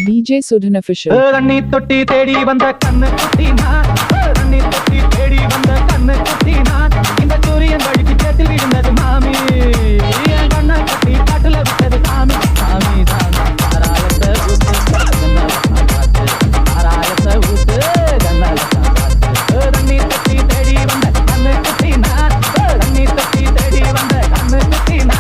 DJ Sudhan Official. தண்ணி தொட்டி தேடி வந்த கண்ணு குட்டினா, தண்ணி தொட்டி தேடி வந்த கண்ணு குட்டினா, இந்த சூரியன் வழிக்கு சேத்தில் விழுந்தது மாமி, என் கண்ணை கட்டி காட்டுல விட்டது சாமி, சாமி சாமி ஆராயத்தை ஊத்து ஆராயத்தை ஊத்து கண்ணால தண்ணி தொட்டி தேடி வந்த கண்ணு குட்டினா, தண்ணி தொட்டி தேடி வந்த கண்ணு குட்டினா.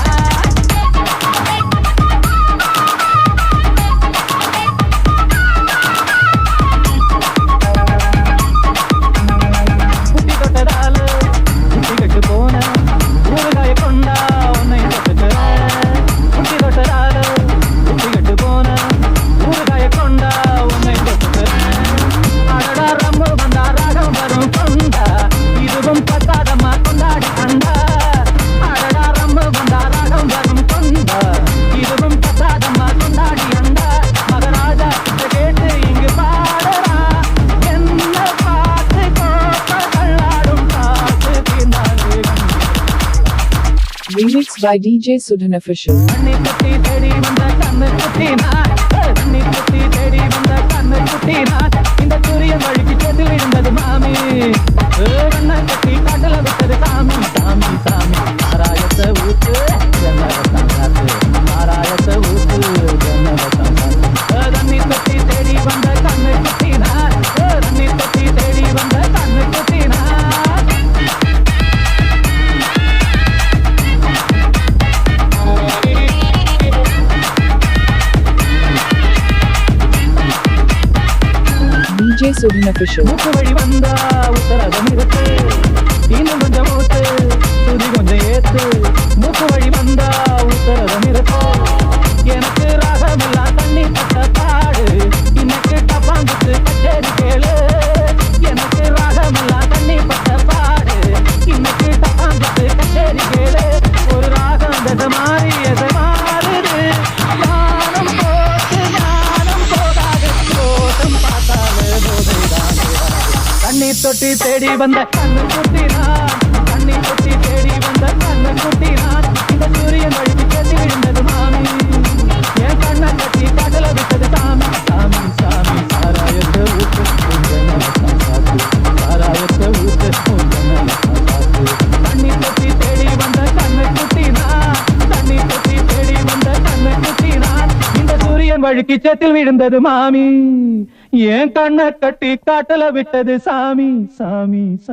Remix by DJ Sudhan Official. தண்ணி தொட்டி தேடி வந்த கண்ணு குட்டினா, தண்ணி தொட்டி தேடி வந்த கண்ணு குட்டினா, இந்த சூரியன் வழிக்கு சேத்தில் விழுந்தது மாமி, கண்ணை கட்டி காட்டுல விட்டது சாமி, சாமி சாமி ஆராயத்தை ஊத்து ஆராயத்தை ஊத்து தண்ணி தொட்டி தேடி வந்த கண்ணு குட்டினா, தண்ணி தொட்டி தேடி வந்த கண்ணு குட்டினா. DJ Sudhan Official. மூக்கு வழி வந்தா உத்தரகம் இருக்கு, இன்னும் கொஞ்சம் ஊத்து துதி கொஞ்சம் ஏத்து, மூக்கு வழி வந்தா உத்தரகம் இருக்கு, எனக்கு ராகமெல்லாம் தண்ணி பட்ட பாடு, இன்னைக்கு டப்பாங்குத்து கச்சேரி கேளு, எனக்கு ராகமெல்லாம் தண்ணி பட்ட பாடு, இன்னைக்கு டப்பாங்குத்து கச்சேரி கேளு, ஒரு ராகம் தசை மாறி எசை மாறுது, ஞானம் போட்டு ஞானம் போதாது, தோட்டம் பார்த்தாலே போதைதான். தண்ணி தொட்டி தேடி வந்த கண்ணு குட்டினா, தண்ணி தொட்டி தேடி வந்த கண்ணு குட்டினா, இந்த சூரியன் வழிக்கு கேட்டு விழுந்தது மாமி, என் கண்ணை கட்டி காட்டுல விட்டது சாமி, சாமி சாமி சாராயத்தை ஊத்து சாராயத்தை ஊத்து தண்ணி தொட்டி தேடி வந்த கண்ணு குட்டினா, தண்ணி தொட்டி தேடி வந்த கண்ணு குட்டினா, இந்த சூரியன் வழிக்கு சேத்தில் விழுந்தது மாமி, என் கண்ணை கட்டி காட்டுல விட்டது சாமி, சாமி சாமி.